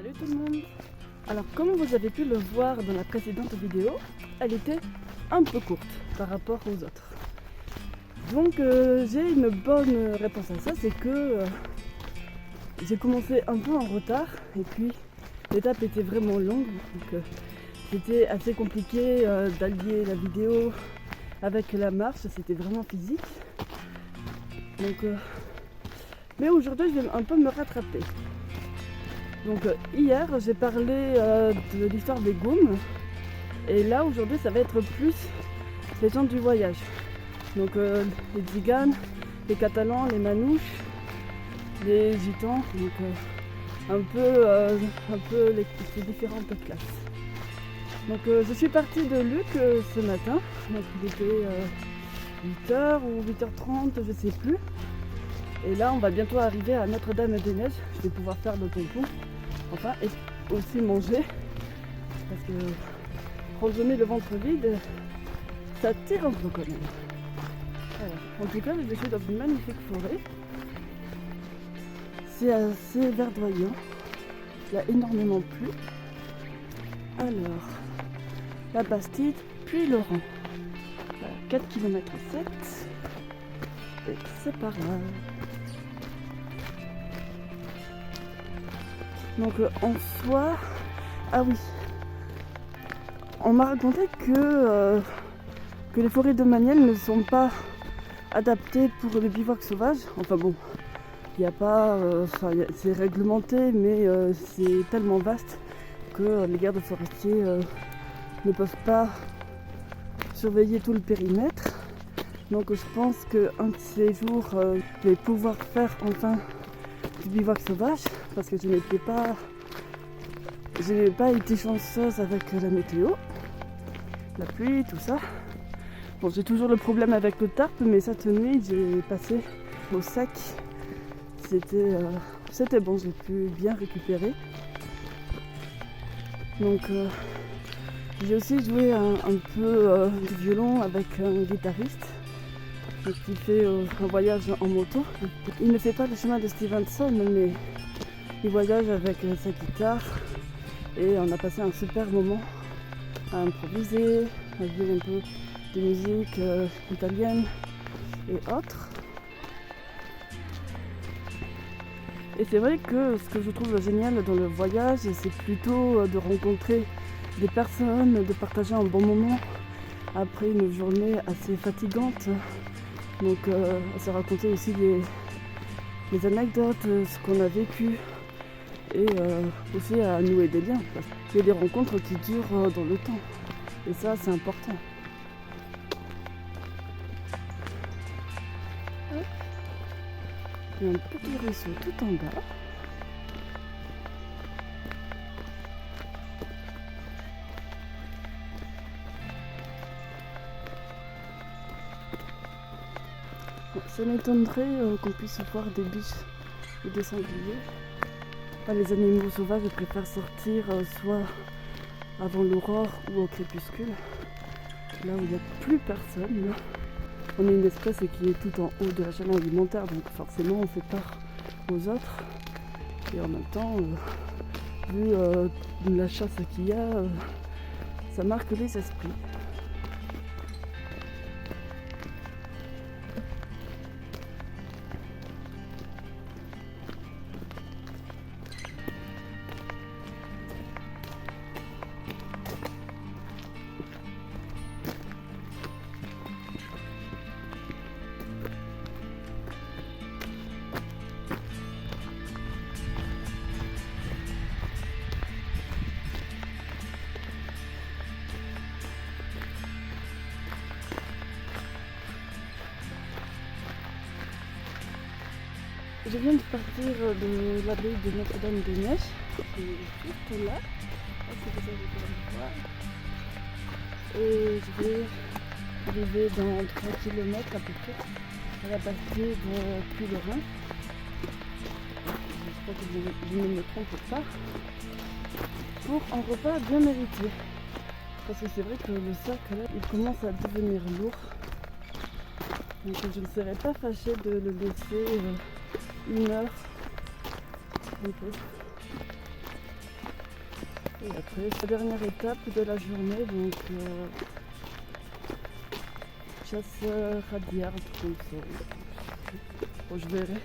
Salut tout le monde. Alors comme vous avez pu le voir dans la précédente vidéo, elle était un peu courte par rapport aux autres. Donc j'ai une bonne réponse à ça, c'est que j'ai commencé un peu en retard et puis l'étape était vraiment longue, donc c'était assez compliqué d'allier la vidéo avec la marche, c'était vraiment physique. Donc, mais aujourd'hui je vais un peu me rattraper. Donc hier j'ai parlé de l'histoire des Goums et là aujourd'hui ça va être plus les gens du voyage. Donc les Tziganes, les Catalans, les Manouches, les Gitans, donc un peu les différentes classes. Donc je suis partie de Luc ce matin, donc il était 8h ou 8h30, je sais plus. Et là on va bientôt arriver à Notre-Dame-des-Neiges, je vais pouvoir faire le tampon. Enfin, et aussi manger, parce que consommer le ventre vide, ça tire un peu quand même. Alors, en tout cas, je suis dans une magnifique forêt. C'est assez verdoyant. Il y a énormément plu. Alors, la Bastide, puis l'Oran. Voilà, 4 km 7. Et c'est par là. Donc en soi, ah oui, on m'a raconté que les forêts domaniales ne sont pas adaptées pour le bivouac sauvage. Enfin bon, il n'y a pas, c'est réglementé, mais c'est tellement vaste que les gardes forestiers ne peuvent pas surveiller tout le périmètre. Donc je pense qu'un de ces jours, je vais pouvoir faire enfin du bivouac sauvage, parce que je n'ai pas été chanceuse avec la météo, la pluie, tout ça. Bon, j'ai toujours le problème avec le tarp, mais cette nuit j'ai passé au sec. C'était bon, j'ai pu bien récupérer. Donc j'ai aussi joué un peu du violon avec un guitariste qui fait un voyage en moto. Il ne fait pas le chemin de Stevenson, mais il voyage avec sa guitare et on a passé un super moment à improviser, à jouer un peu de musique italienne et autres. Et c'est vrai que ce que je trouve génial dans le voyage, c'est plutôt de rencontrer des personnes, de partager un bon moment après une journée assez fatigante. Donc se raconter aussi les anecdotes, ce qu'on a vécu et aussi à nouer des liens. Parce qu'il y a des rencontres qui durent dans le temps et ça c'est important. Il y a un petit ruisseau tout en bas. Ça m'étonnerait qu'on puisse voir des biches ou des sangliers. Enfin, les animaux sauvages préfèrent sortir soit avant l'aurore ou au crépuscule, là où il n'y a plus personne. On est une espèce qui est tout en haut de la chaîne alimentaire, donc forcément on fait peur aux autres. Et en même temps, vu la chasse qu'il y a, ça marque les esprits. Je viens de partir de l'abbaye de Notre-Dame-des-Neiges, qui est juste là, si vous avez pu le voir. Et je vais arriver dans 3 km à peu près à la Bastide puis le Rhin. J'espère que je ne me trompe pas. Pour un repas bien mérité. Parce que c'est vrai que le sac là, il commence à devenir lourd. Donc je ne serais pas fâchée de le laisser une heure un peu. Et après, c'est la dernière étape de la journée, donc chasse radiaire, un truc comme ça. Bon, je verrai.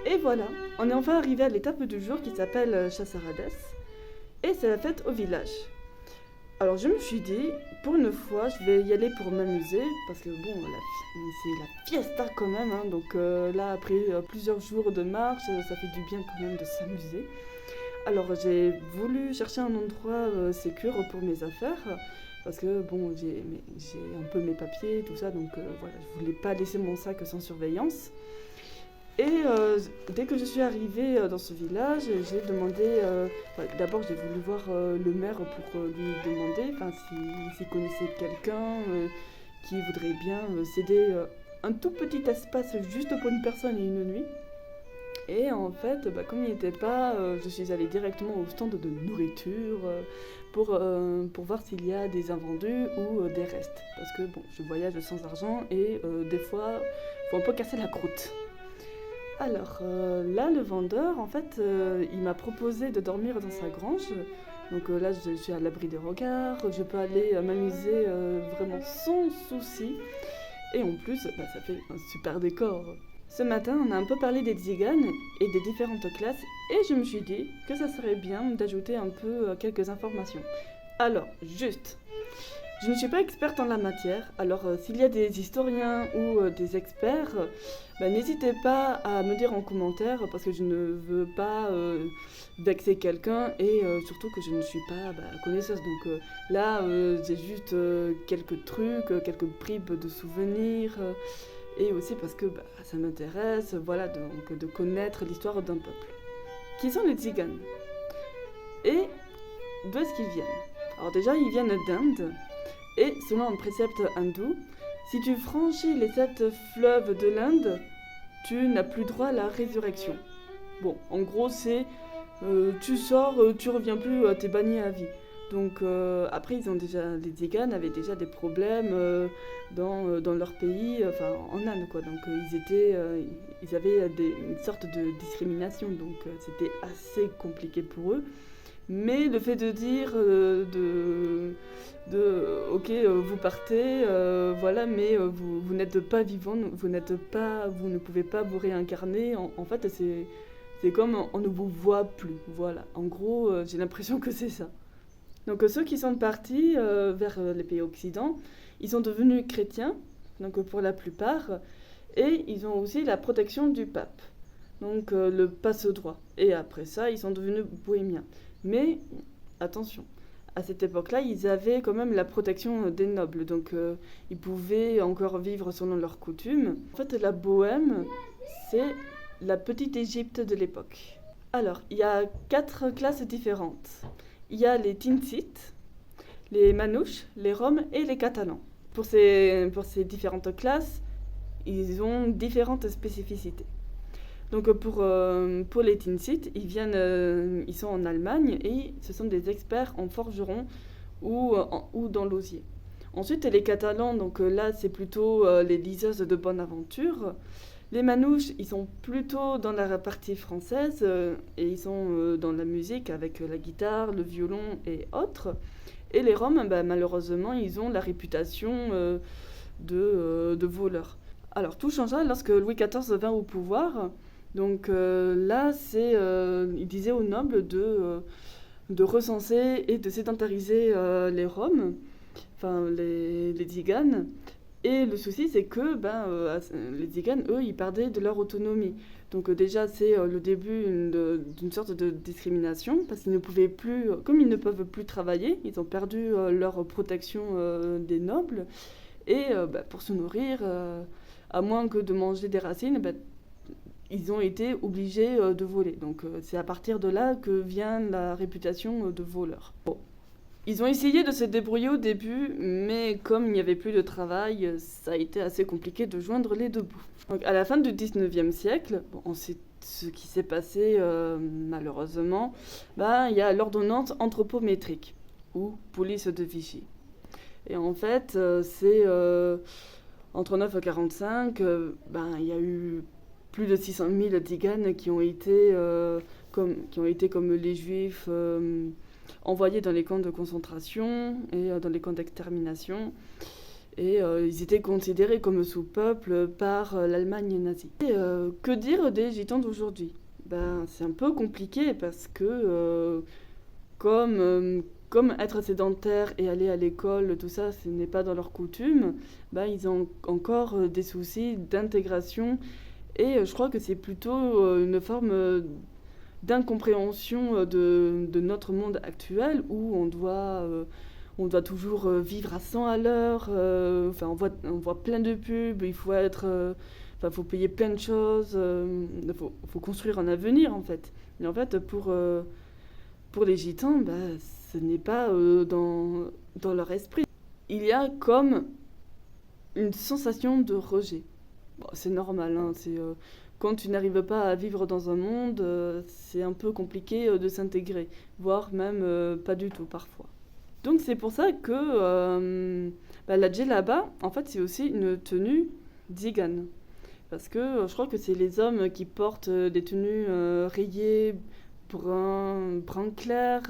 Et voilà, on est enfin arrivé à l'étape du jour qui s'appelle Chassarades. Et c'est la fête au village. Alors je me suis dit, pour une fois, je vais y aller pour m'amuser, parce que bon, c'est la fiesta quand même, hein, donc là, après plusieurs jours de marche, ça fait du bien quand même de s'amuser. Alors j'ai voulu chercher un endroit sécure pour mes affaires, parce que bon, j'ai un peu mes papiers, tout ça, donc voilà, je voulais pas laisser mon sac sans surveillance. Et dès que je suis arrivée dans ce village, j'ai demandé. D'abord, j'ai voulu voir le maire pour lui demander s'il connaissait quelqu'un qui voudrait bien céder un tout petit espace juste pour une personne et une nuit. Et en fait, comme il n'y était pas, je suis allée directement au stand de nourriture pour voir s'il y a des invendus ou des restes. Parce que bon, je voyage sans argent et des fois, il faut un peu casser la croûte. Alors là, le vendeur, en fait, il m'a proposé de dormir dans sa grange. Donc là, je suis à l'abri des regards, je peux aller m'amuser vraiment sans souci. Et en plus, ça fait un super décor. Ce matin, on a un peu parlé des tziganes et des différentes classes, et je me suis dit que ça serait bien d'ajouter un peu quelques informations. Alors, juste, je ne suis pas experte en la matière, alors s'il y a des historiens ou des experts, n'hésitez pas à me dire en commentaire parce que je ne veux pas vexer quelqu'un et surtout que je ne suis pas connaisseuse. Donc là, j'ai juste quelques trucs, quelques bribes de souvenirs et aussi parce que ça m'intéresse donc, de connaître l'histoire d'un peuple. Qui sont les Tziganes? Et d'où est-ce qu'ils viennent? Alors déjà, ils viennent d'Inde. Et selon un précepte hindou, si tu franchis les 7 fleuves de l'Inde, tu n'as plus droit à la résurrection. Bon, en gros, c'est tu sors, tu reviens plus, t'es banni à vie. Donc après, les Tziganes avaient déjà des problèmes dans leur pays, en Inde, quoi. Donc ils avaient une sorte de discrimination, donc c'était assez compliqué pour eux. Mais le fait de dire ok, vous partez, mais vous n'êtes pas vivant, vous ne pouvez pas vous réincarner. En fait, c'est comme on ne vous voit plus. Voilà. En gros, j'ai l'impression que c'est ça. Donc ceux qui sont partis vers les pays occidentaux, ils sont devenus chrétiens, donc pour la plupart, et ils ont aussi la protection du pape, donc le passe-droit. Et après ça, ils sont devenus bohémiens. Mais attention, à cette époque-là, ils avaient quand même la protection des nobles, donc ils pouvaient encore vivre selon leurs coutumes. En fait, la Bohème, c'est la petite Égypte de l'époque. Alors, il y a 4 classes différentes. Il y a les Tinsites, les Manouches, les Roms et les Catalans. Pour ces différentes classes, ils ont différentes spécificités. Donc pour les Tinsites, ils sont en Allemagne et ce sont des experts en forgeron ou dans l'osier. Ensuite, les Catalans, donc là c'est plutôt les liseuses de bonne aventure. Les Manouches, ils sont plutôt dans la partie française et ils sont dans la musique avec la guitare, le violon et autres. Et les Roms, malheureusement, ils ont la réputation de voleurs. Alors tout changea lorsque Louis XIV vint au pouvoir. Donc là, il disait aux nobles de recenser et de sédentariser les Roms, les Tziganes. Et le souci, c'est que les Tziganes, eux, ils perdaient de leur autonomie. Donc déjà, c'est le début d'une sorte de discrimination, parce qu'ils ne pouvaient plus, comme ils ne peuvent plus travailler, ils ont perdu leur protection des nobles. Et pour se nourrir, à moins que de manger des racines, ils ont été obligés de voler. Donc c'est à partir de là que vient la réputation de voleurs. Bon. Ils ont essayé de se débrouiller au début, mais comme il n'y avait plus de travail, ça a été assez compliqué de joindre les deux bouts. Donc à la fin du 19e siècle, on sait ce qui s'est passé malheureusement, il y a l'ordonnance anthropométrique, ou police de Vichy. Et en fait, c'est entre 9 et 45, il y a eu plus de 600 000 Tziganes qui ont été comme les Juifs envoyés dans les camps de concentration et dans les camps d'extermination. Et ils étaient considérés comme sous-peuple par l'Allemagne nazie. Et que dire des gitans d'aujourd'hui? Ben, c'est un peu compliqué parce que comme être sédentaire et aller à l'école, tout ça, ce n'est pas dans leur coutume, ben, ils ont encore des soucis d'intégration. Et je crois que c'est plutôt une forme d'incompréhension de notre monde actuel où on doit toujours vivre à 100 à l'heure. Enfin, on voit plein de pubs, il faut enfin, faut payer plein de choses, faut construire un avenir en fait. Et en fait, pour les gitans, bah, ce n'est pas dans leur esprit. Il y a comme une sensation de rejet. Bon, c'est normal, hein, quand tu n'arrives pas à vivre dans un monde, c'est un peu compliqué de s'intégrer, voire même pas du tout parfois. Donc c'est pour ça que la djellaba, en fait, c'est aussi une tenue tzigane. Parce que je crois que c'est les hommes qui portent des tenues rayées, brun clair,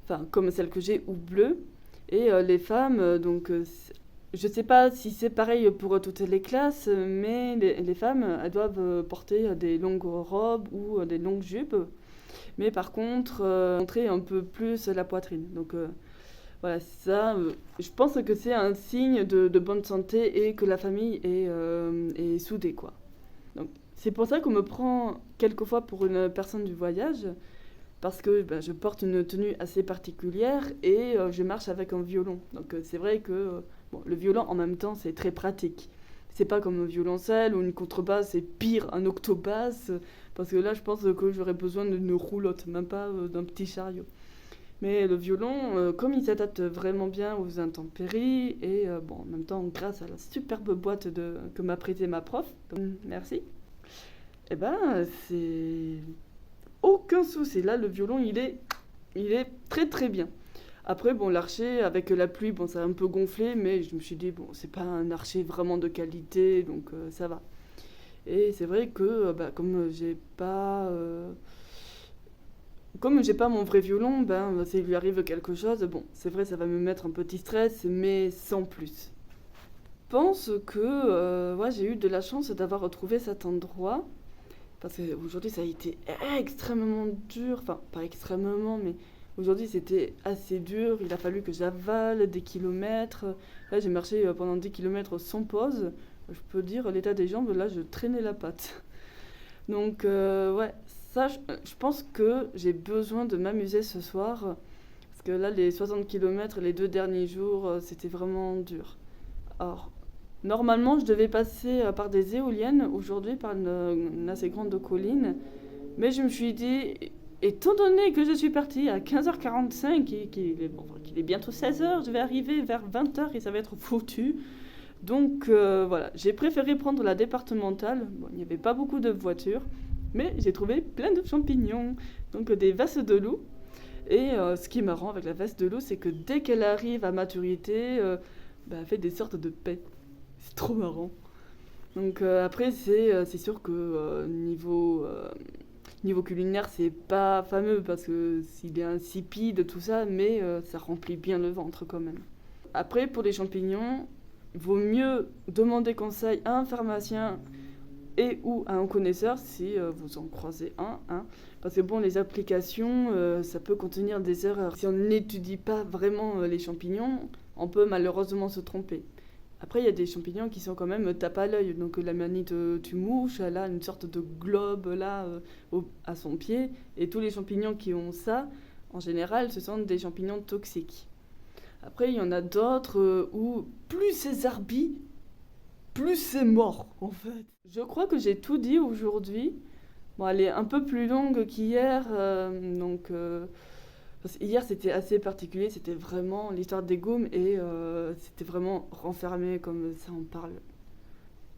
enfin comme celle que j'ai, ou bleu. Et les femmes, je sais pas si c'est pareil pour toutes les classes, mais les femmes, elles doivent porter des longues robes ou des longues jupes. Mais par contre, montrer un peu plus la poitrine. Donc voilà, ça, je pense que c'est un signe de bonne santé et que la famille est soudée, quoi. Donc c'est pour ça qu'on me prend quelquefois pour une personne du voyage, parce que ben, je porte une tenue assez particulière et je marche avec un violon. Donc c'est vrai que bon, le violon en même temps c'est très pratique. C'est pas comme un violoncelle ou une contrebasse, c'est pire, un octobasse, parce que là je pense que j'aurais besoin d'une roulotte, même pas d'un petit chariot. Mais le violon, comme il s'adapte vraiment bien aux intempéries, et bon, en même temps grâce à la superbe boîte que m'a prêtée ma prof, merci, et ben c'est aucun souci. Là, le violon, il est très très bien. Après, bon, l'archet, avec la pluie, bon, ça a un peu gonflé, mais je me suis dit, bon, c'est pas un archet vraiment de qualité, donc ça va. Et c'est vrai que, comme j'ai pas mon vrai violon, ben, s'il lui arrive quelque chose, bon, c'est vrai, ça va me mettre un petit stress, mais sans plus. Je pense que ouais, j'ai eu de la chance d'avoir retrouvé cet endroit. Parce qu'aujourd'hui, ça a été extrêmement dur. Enfin, pas extrêmement, mais aujourd'hui, c'était assez dur. Il a fallu que j'avale des kilomètres. Là, j'ai marché pendant 10 kilomètres sans pause. Je peux dire, l'état des jambes, là, je traînais la patte. Donc, ouais, ça, je pense que j'ai besoin de m'amuser ce soir. Parce que là, les 60 kilomètres, les 2 derniers jours, c'était vraiment dur. Alors, normalement, je devais passer par des éoliennes aujourd'hui, par une assez grande colline. Mais je me suis dit, étant donné que je suis partie à 15h45 et qu'il est bientôt 16h, je vais arriver vers 20h et ça va être foutu. Donc voilà, j'ai préféré prendre la départementale. Bon, il n'y avait pas beaucoup de voitures, mais j'ai trouvé plein de champignons. Donc des vastes de loup. Et ce qui est marrant avec la vaste de loup, c'est que dès qu'elle arrive à maturité, elle fait des sortes de paix. C'est trop marrant. Donc après, c'est sûr que niveau culinaire, c'est pas fameux parce que s'il est insipide, tout ça, mais ça remplit bien le ventre quand même. Après, pour les champignons, il vaut mieux demander conseil à un pharmacien et ou à un connaisseur si vous en croisez un. Hein. Parce que bon, les applications, ça peut contenir des erreurs. Si on n'étudie pas vraiment les champignons, on peut malheureusement se tromper. Après, il y a des champignons qui sont quand même tape à l'œil. Donc la manite mouche, elle a une sorte de globe là à son pied. Et tous les champignons qui ont ça, en général, ce sont des champignons toxiques. Après, il y en a d'autres où plus c'est zarbi, plus c'est mort, en fait. Je crois que j'ai tout dit aujourd'hui. Bon, elle est un peu plus longue qu'hier, parce que hier, c'était assez particulier, c'était vraiment l'histoire des goumes et c'était vraiment renfermé comme ça on parle.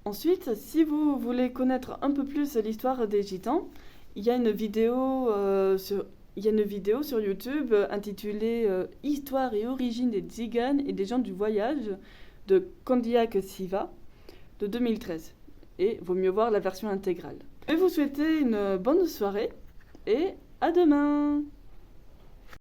Ensuite, si vous voulez connaître un peu plus l'histoire des gitans, il y a une vidéo sur YouTube intitulée Histoire et origine des tziganes et des gens du voyage de Kandiak Siva de 2013. Et vaut mieux voir la version intégrale. Je vais vous souhaiter une bonne soirée et à demain!